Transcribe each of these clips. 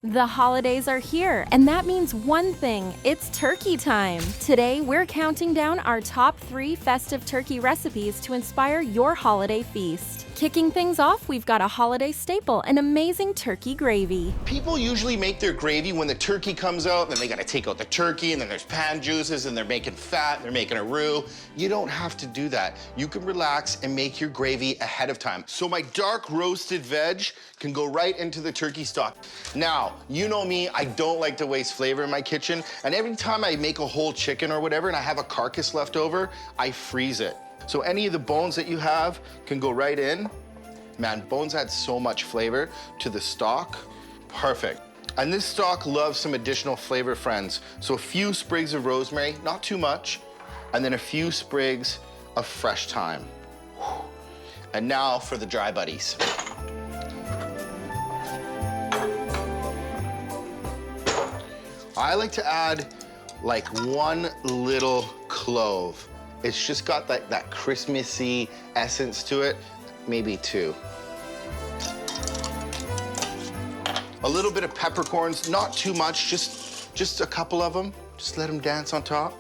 The holidays are here, and that means one thing, it's turkey time. Today, we're counting down our top 3 festive turkey recipes to inspire your holiday feast. Kicking things off, we've got a holiday staple, an amazing turkey gravy. People usually make their gravy when the turkey comes out, then they gotta take out the turkey, and then there's pan juices, and they're making fat, and they're making a roux. You don't have to do that. You can relax and make your gravy ahead of time. So my dark roasted veg can go right into the turkey stock. Now, you know me, I don't like to waste flavor in my kitchen, and every time I make a whole chicken or whatever and I have a carcass left over, I freeze it. So any of the bones that you have can go right in. Man, bones add so much flavor to the stock. Perfect. And this stock loves some additional flavor, friends. So a few sprigs of rosemary, not too much, and then a few sprigs of fresh thyme. And now for the dry buddies. I like to add like 1 little clove. It's just got that Christmassy essence to it, maybe 2. A little bit of peppercorns, not too much, just a couple of them. Just let them dance on top.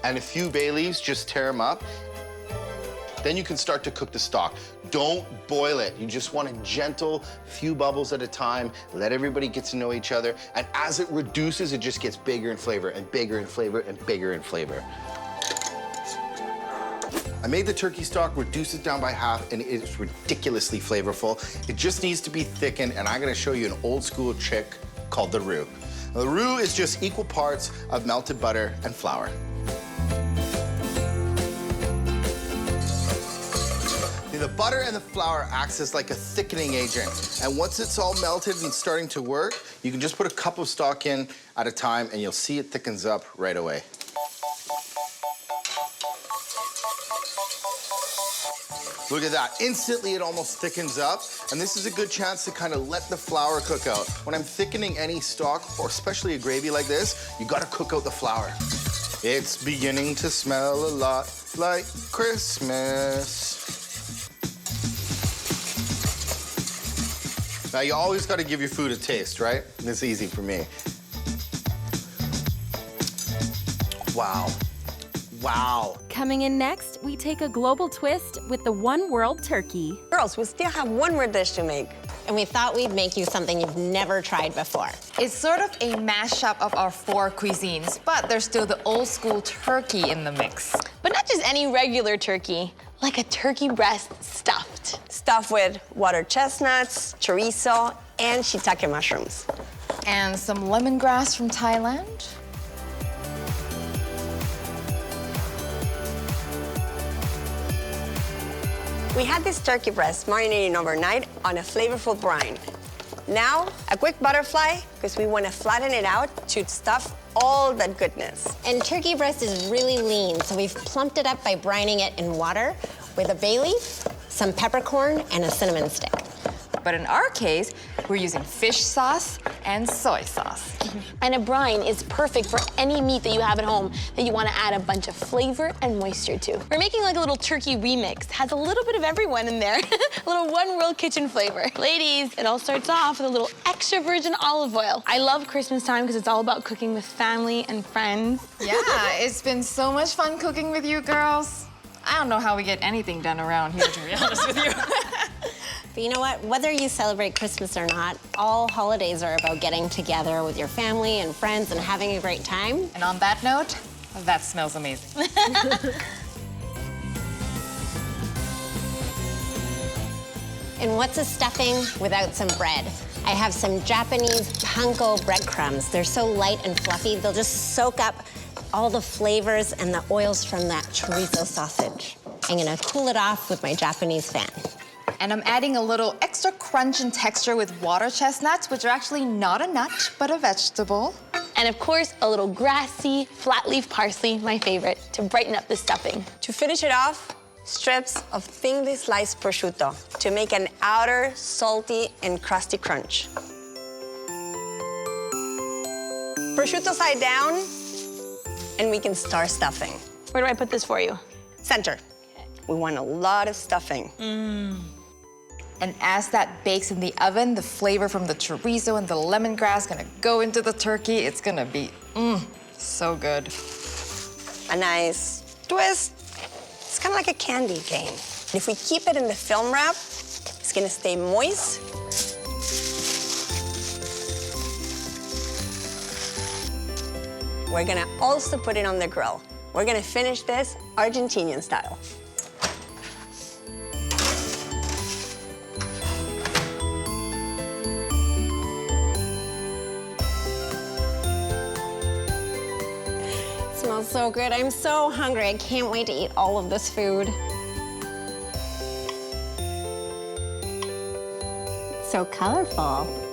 And a few bay leaves, just tear them up. Then you can start to cook the stock. Don't boil it. You just want a gentle few bubbles at a time. Let everybody get to know each other. And as it reduces, it just gets bigger in flavor and bigger in flavor and bigger in flavor. I made the turkey stock, reduce it down by half, and it's ridiculously flavorful. It just needs to be thickened, and I'm gonna show you an old school trick called the roux. Now, the roux is just equal parts of melted butter and flour. The butter and the flour acts as like a thickening agent. And once it's all melted and starting to work, you can just put a cup of stock in at a time and you'll see it thickens up right away. Look at that. Instantly, it almost thickens up. And this is a good chance to kind of let the flour cook out. When I'm thickening any stock, or especially a gravy like this, you gotta cook out the flour. It's beginning to smell a lot like Christmas. Now, you always got to give your food a taste, right? It's easy for me. Wow. Wow. Coming in next, we take a global twist with the One World turkey. Girls, we still have one more dish to make. And we thought we'd make you something you've never tried before. It's sort of a mashup of our 4 cuisines, but there's still the old school turkey in the mix. But not just any regular turkey, like a turkey breast stuffed. Stuffed with water chestnuts, chorizo, and shiitake mushrooms. And some lemongrass from Thailand. We had this turkey breast marinating overnight on a flavorful brine. Now, a quick butterfly, because we want to flatten it out to stuff all that goodness. And turkey breast is really lean, so we've plumped it up by brining it in water with a bay leaf, some peppercorn, and a cinnamon stick. But in our case, we're using fish sauce and soy sauce. And a brine is perfect for any meat that you have at home that you want to add a bunch of flavor and moisture to. We're making like a little turkey remix. Has a little bit of everyone in there. A little One World kitchen flavor. Ladies, it all starts off with a little extra virgin olive oil. I love Christmas time because it's all about cooking with family and friends. Yeah, it's been so much fun cooking with you girls. I don't know how we get anything done around here, to be honest with you. But you know what? Whether you celebrate Christmas or not, all holidays are about getting together with your family and friends and having a great time. And on that note, that smells amazing. And what's a stuffing without some bread? I have some Japanese panko breadcrumbs. They're so light and fluffy, they'll just soak up all the flavors and the oils from that chorizo sausage. I'm gonna cool it off with my Japanese fan. And I'm adding a little extra crunch and texture with water chestnuts, which are actually not a nut, but a vegetable. And of course, a little grassy, flat leaf parsley, my favorite, to brighten up the stuffing. To finish it off, strips of thinly sliced prosciutto to make an outer salty and crusty crunch. Prosciutto side down, and we can start stuffing. Where do I put this for you? Center. We want a lot of stuffing. And as that bakes in the oven, the flavor from the chorizo and the lemongrass gonna go into the turkey. It's gonna be, so good. A nice twist. It's kind of like a candy cane. If we keep it in the film wrap, it's gonna stay moist. We're gonna also put it on the grill. We're gonna finish this Argentinian style. It smells so good. I'm so hungry. I can't wait to eat all of this food. So colorful.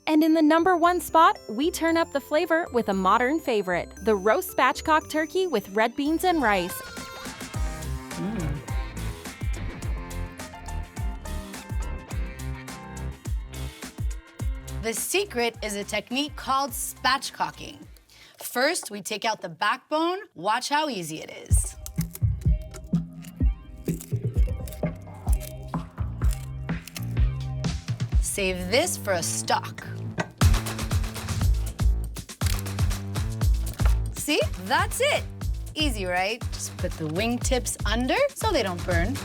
And in the #1 spot, we turn up the flavor with a modern favorite, the roast spatchcock turkey with red beans and rice. The secret is a technique called spatchcocking. First, we take out the backbone. Watch how easy it is. Save this for a stock. See, that's it. Easy, right? Just put the wingtips under so they don't burn.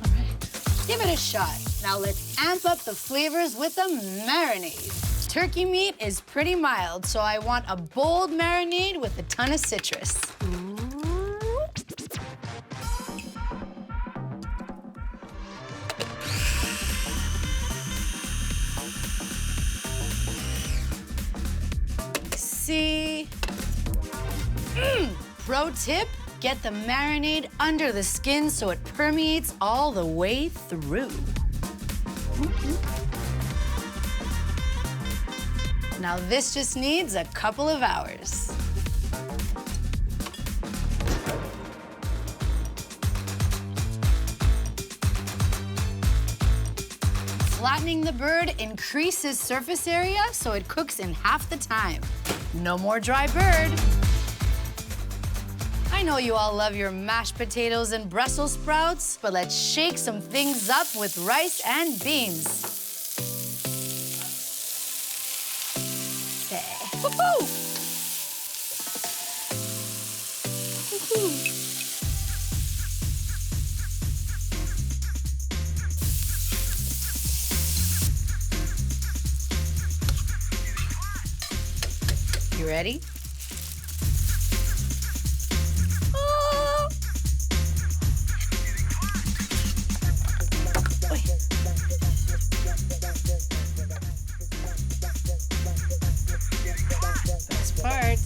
All right, give it a shot. Now let's amp up the flavors with a marinade. Turkey meat is pretty mild, so I want a bold marinade with a ton of citrus. See? Pro tip, get the marinade under the skin so it permeates all the way through. Now this just needs a couple of hours. Flattening the bird increases surface area so it cooks in half the time. No more dry bird. I know you all love your mashed potatoes and Brussels sprouts, but let's shake some things up with rice and beans. Woohoo! Woohoo! You ready? Oh. Best part.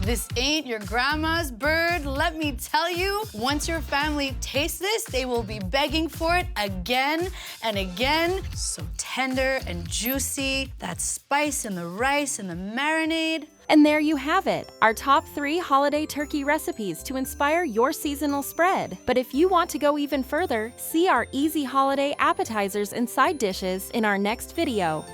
This ain't your grandma's bird, let me tell you. Once your family tastes this, they will be begging for it again and again. So tender and juicy, that spice in the rice and the marinade. And there you have it, our top 3 holiday turkey recipes to inspire your seasonal spread. But if you want to go even further, see our easy holiday appetizers and side dishes in our next video.